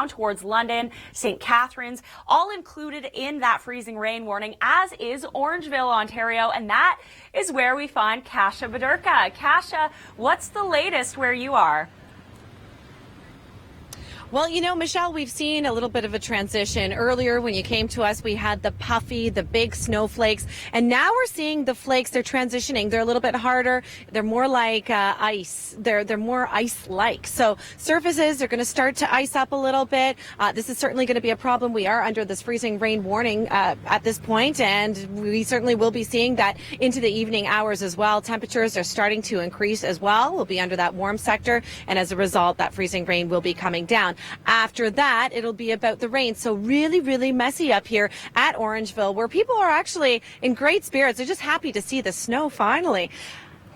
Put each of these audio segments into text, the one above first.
towards London, St. Catharines, all included in that freezing rain warning, as is Orangeville, Ontario, and that is where we find Kasia Bodurka. Kasia, what's the latest where you are? Well, you know, Michelle, we've seen a little bit of a transition. Earlier, when you came to us, we had the puffy, the big snowflakes, and now we're seeing the flakes. They're transitioning. They're a little bit harder. They're more like ice. They're more ice-like. So surfaces are going to start to ice up a little bit. This is certainly going to be a problem. We are under this freezing rain warning at this point, and we certainly will be seeing that into the evening hours as well. Temperatures are starting to increase as well. We'll be under that warm sector, and as a result, that freezing rain will be coming down. After that, it'll be about the rain. So really, really messy up here at Orangeville, where people are actually in great spirits. They're just happy to see the snow finally.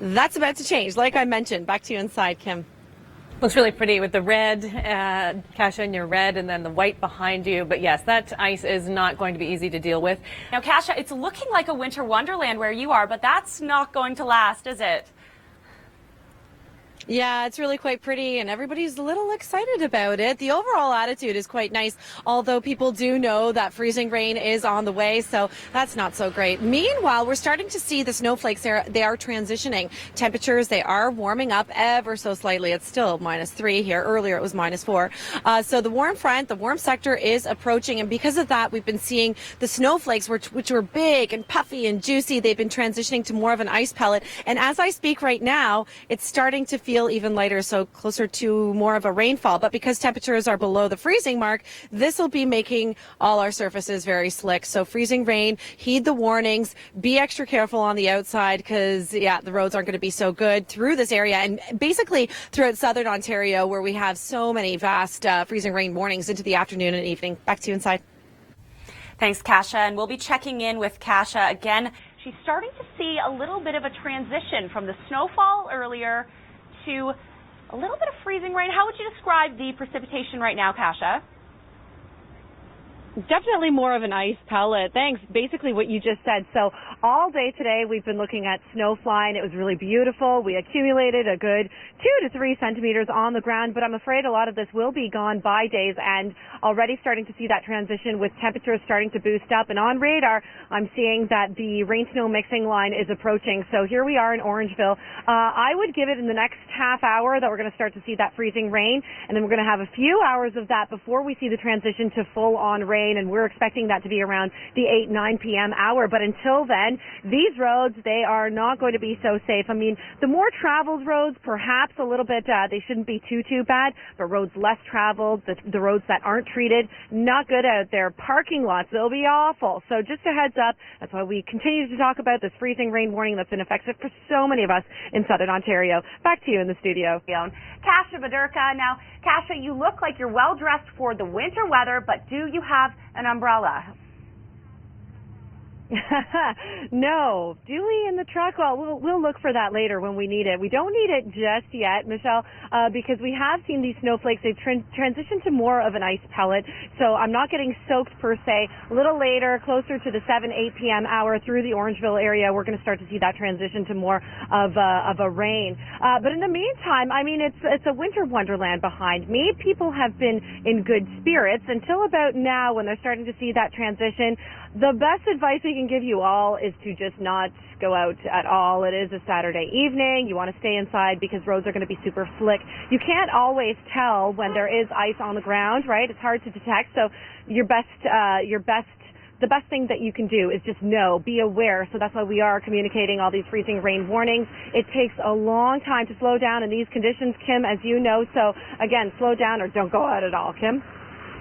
That's about to change, like I mentioned. Back to you inside, Kim. Looks really pretty with the red, Kasia, and your red, and then the white behind you. But yes, that ice is not going to be easy to deal with. Now, Kasia, it's looking like a winter wonderland where you are, but that's not going to last, is it? Yeah, it's really quite pretty, and everybody's a little excited about it. The overall attitude is quite nice, although people do know that freezing rain is on the way, so that's not so great. Meanwhile, we're starting to see the snowflakes. They are transitioning. Temperatures, they are warming up ever so slightly. It's still -3 here. Earlier, it was -4. So the warm front, the warm sector is approaching, and because of that, we've been seeing the snowflakes, which were big and puffy and juicy. They've been transitioning to more of an ice pellet, and as I speak right now, it's starting to feel even lighter, so closer to more of a rainfall. But because temperatures are below the freezing mark, this will be making all our surfaces very slick. So freezing rain, heed the warnings, be extra careful on the outside because, yeah, the roads aren't going to be so good through this area and basically throughout southern Ontario, where we have so many vast freezing rain warnings into the afternoon and evening. Back to you inside. Thanks, Kasia, and we'll be checking in with Kasia again. She's starting to see a little bit of a transition from the snowfall earlier to a little bit of freezing rain. How would you describe the precipitation right now, Kasia? Definitely more of an ice pellet. Thanks. Basically what you just said. So all day today we've been looking at snow flying. It was really beautiful. We accumulated a good 2 to 3 centimeters on the ground, but I'm afraid a lot of this will be gone by days, and already starting to see that transition with temperatures starting to boost up. And on radar, I'm seeing that the rain-snow mixing line is approaching. So here we are in Orangeville. I would give it in the next half hour that we're going to start to see that freezing rain, and then we're going to have a few hours of that before we see the transition to full-on rain. And we're expecting that to be around the 8-9 p.m. hour. But until then, these roads, they are not going to be so safe. I mean, the more traveled roads, perhaps a little bit, they shouldn't be too bad. But roads less traveled, the roads that aren't treated, not good out there. Parking lots, they'll be awful. So just a heads up, that's why we continue to talk about this freezing rain warning that's been effective for so many of us in southern Ontario. Back to you in the studio. Kasia Bodurka. Now, Kasia, you look like you're well dressed for the winter weather, but do you have an umbrella? No. Do we in the truck? Well, we'll look for that later when we need it. We don't need it just yet, Michelle, because we have seen these snowflakes. They've transitioned to more of an ice pellet, so I'm not getting soaked per se. A little later, closer to the 7-8 p.m. hour through the Orangeville area, we're going to start to see that transition to more of a rain. But in the meantime, I mean, it's a winter wonderland behind me. People have been in good spirits until about now when they're starting to see that transition. The best advice we can give you all is to just not go out at all. It is a Saturday evening. You want to stay inside because roads are going to be super slick. You can't always tell when there is ice on the ground, right? It's hard to detect. So the best thing that you can do is just know, be aware. So that's why we are communicating all these freezing rain warnings. It takes a long time to slow down in these conditions, Kim, as you know. So again, slow down or don't go out at all, Kim.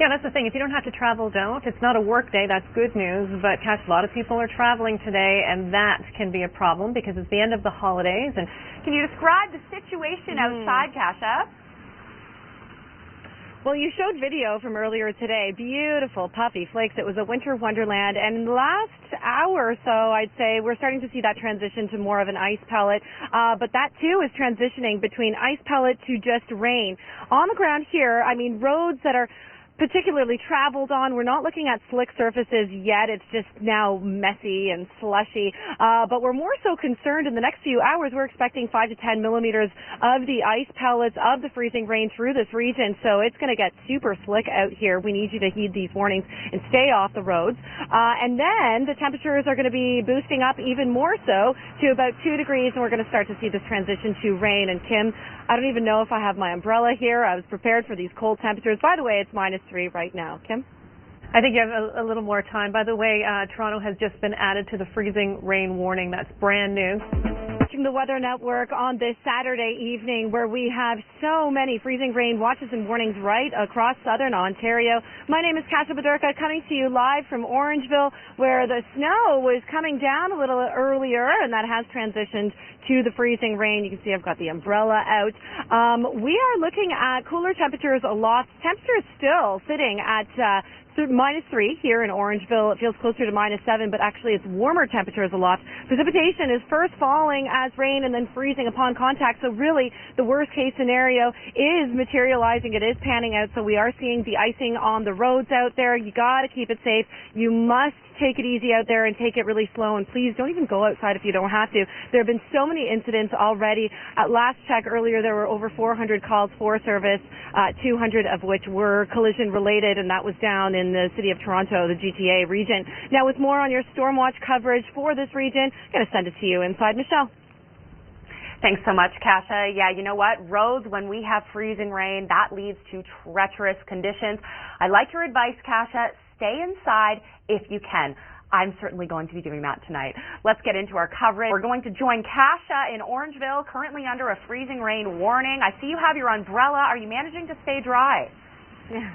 Yeah, that's the thing. If you don't have to travel, don't. It's not a work day. That's good news. But, Kasia, a lot of people are traveling today, and that can be a problem because it's the end of the holidays. And can you describe the situation outside, Kasia? Well, you showed video from earlier today. Beautiful, puffy flakes. It was a winter wonderland. And in the last hour or so, I'd say, we're starting to see that transition to more of an ice pellet. But that, too, is transitioning between ice pellet to just rain. On the ground here, I mean, roads that are particularly traveled on. We're not looking at slick surfaces yet. It's just now messy and slushy. But we're more so concerned in the next few hours. We're expecting 5 to 10 millimeters of the ice pellets of the freezing rain through this region. So it's going to get super slick out here. We need you to heed these warnings and stay off the roads. And then the temperatures are going to be boosting up even more so to about 2 degrees. And we're going to start to see this transition to rain. And Kim, I don't even know if I have my umbrella here. I was prepared for these cold temperatures. By the way, it's -3 right now. Kim? I think you have a little more time. By the way, Toronto has just been added to the freezing rain warning. That's brand new. Watching the Weather Network on this Saturday evening where we have so many freezing rain watches and warnings right across southern Ontario. My name is Kasia Bodurka, coming to you live from Orangeville, where the snow was coming down a little earlier, and that has transitioned to the freezing rain. You can see I've got the umbrella out. We are looking at cooler temperatures aloft. Temperature is still sitting at -3 here in Orangeville. It feels closer to -7, but actually it's warmer temperatures aloft. Precipitation is first falling as rain and then freezing upon contact. So really the worst case scenario is materializing. It is panning out. So we are seeing the icing on the roads out there. You got to keep it safe. You must take it easy out there and take it really slow, and please don't even go outside if you don't have to. There have been so many incidents already. At last check earlier, there were over 400 calls for service, 200 of which were collision related, and that was down in the city of Toronto, the GTA region. Now, with more on your storm watch coverage for this region, I'm going to send it to you inside. Michelle. Thanks so much, Kasia. Yeah, you know what? Roads, when we have freezing rain, that leads to treacherous conditions. I like your advice, Kasia. Stay inside if you can. I'm certainly going to be doing that tonight. Let's get into our coverage. We're going to join Kasia in Orangeville, currently under a freezing rain warning. I see you have your umbrella. Are you managing to stay dry? Yeah.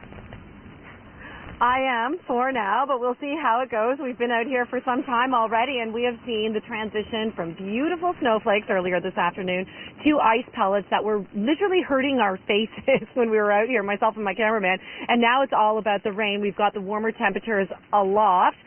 I am for now, but we'll see how it goes. We've been out here for some time already, and we have seen the transition from beautiful snowflakes earlier this afternoon to ice pellets that were literally hurting our faces when we were out here, myself and my cameraman. And now it's all about the rain. We've got the warmer temperatures aloft.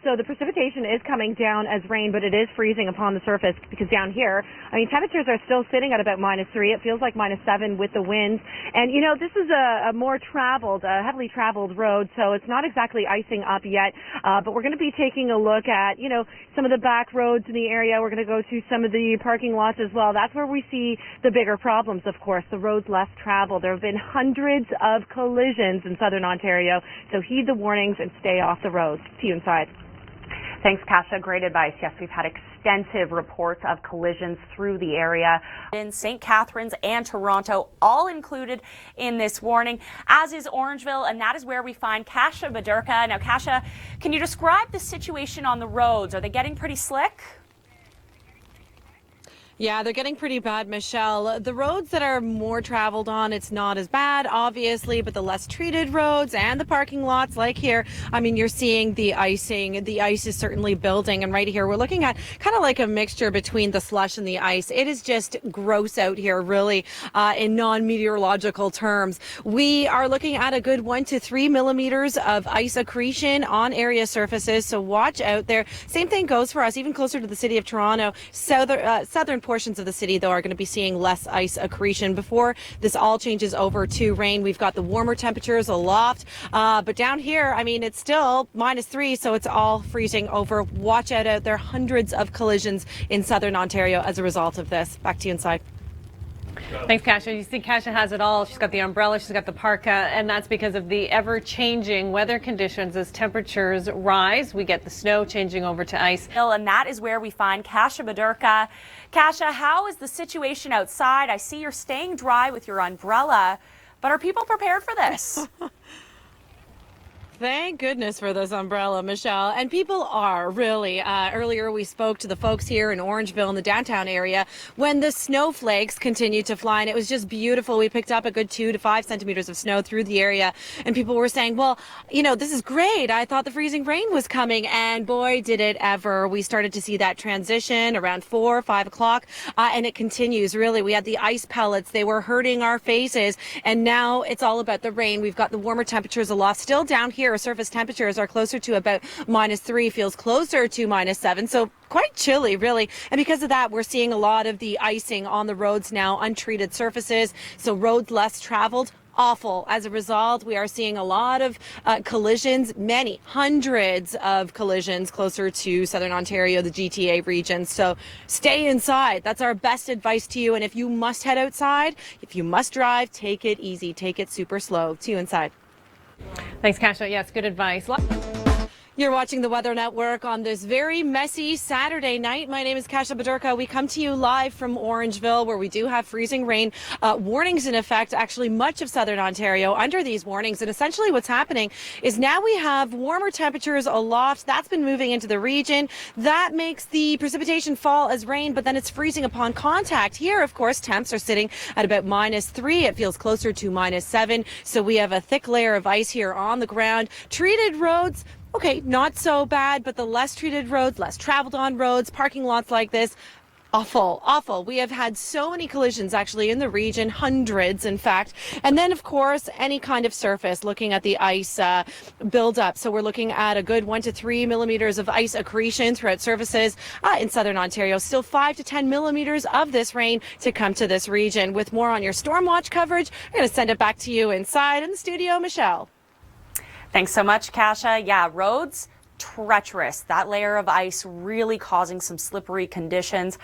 So the precipitation is coming down as rain, but it is freezing upon the surface because down here, I mean, temperatures are still sitting at about -3. It feels like -7 with the winds. And, you know, this is a more traveled, heavily traveled road, so it's not exactly icing up yet. But we're going to be taking a look at, you know, some of the back roads in the area. We're going to go to some of the parking lots as well. That's where we see the bigger problems, of course, the roads less traveled. There have been hundreds of collisions in southern Ontario, so heed the warnings and stay off the roads. See you inside. Thanks, Kasia. Great advice. Yes, we've had extensive reports of collisions through the area. In St. Catharines and Toronto, all included in this warning, as is Orangeville, and that is where we find Kasia Bodurka. Now, Kasia, can you describe the situation on the roads? Are they getting pretty slick? Yeah, they're getting pretty bad, Michelle. The roads that are more traveled on, it's not as bad, obviously, but the less treated roads and the parking lots like here, I mean, you're seeing the icing. The ice is certainly building. And right here, we're looking at kind of like a mixture between the slush and the ice. It is just gross out here, really, in non-meteorological terms. We are looking at a good 1 to 3 millimeters of ice accretion on area surfaces, so watch out there. Same thing goes for us, even closer to the city of Toronto. Southern portions of the city, though, are going to be seeing less ice accretion. Before this all changes over to rain, we've got the warmer temperatures aloft, but down here, I mean, it's still -3, so it's all freezing over. Watch out there. Hundreds of collisions in southern Ontario as a result of this. Back to you inside. Thanks, Kasia. You see, Kasia has it all. She's got the umbrella, she's got the parka, and that's because of the ever-changing weather conditions. As temperatures rise, we get the snow changing over to ice. And that is where we find Kasia Bodurka. Kasia, how is the situation outside? I see you're staying dry with your umbrella, but are people prepared for this? Thank goodness for this umbrella, Michelle. And people are really. Earlier, we spoke to the folks here in Orangeville in the downtown area when the snowflakes continued to fly, and it was just beautiful. We picked up a good 2 to 5 centimeters of snow through the area, and people were saying, well, you know, this is great. I thought the freezing rain was coming, and boy, did it ever. We started to see that transition around 4, 5 o'clock, and it continues, really. We had the ice pellets. They were hurting our faces, and now it's all about the rain. We've got the warmer temperatures aloft. Still down here, surface temperatures are closer to about -3, feels closer to -7, so quite chilly, really. And because of that, we're seeing a lot of the icing on the roads now, untreated surfaces, so roads less traveled. awful. As a result, we are seeing a lot of collisions, many hundreds of collisions closer to Southern Ontario, the GTA region. So stay inside. That's our best advice to you. And if you must head outside, if you must drive, take it easy. Take it super slow. See you inside. Thanks, Kasia. Yes, good advice. You're watching the Weather Network on this very messy Saturday night. My name is Kasia Bodurka. We come to you live from Orangeville, where we do have freezing rain warnings in effect. Actually, much of Southern Ontario under these warnings. And essentially what's happening is now we have warmer temperatures aloft. That's been moving into the region. That makes the precipitation fall as rain, but then it's freezing upon contact. Here, of course, temps are sitting at about -3. It feels closer to -7. So we have a thick layer of ice here on the ground. Treated roads, okay, not so bad, but the less treated roads, less traveled on roads, parking lots like this, awful, awful. We have had so many collisions actually in the region, hundreds in fact. And then of course, any kind of surface, looking at the ice buildup. So we're looking at a good 1 to 3 millimeters of ice accretion throughout surfaces in Southern Ontario. Still 5 to 10 millimeters of this rain to come to this region. With more on your storm watch coverage, I'm going to send it back to you inside in the studio, Michelle. Thanks so much, Kasia. Yeah, roads treacherous. That layer of ice really causing some slippery conditions.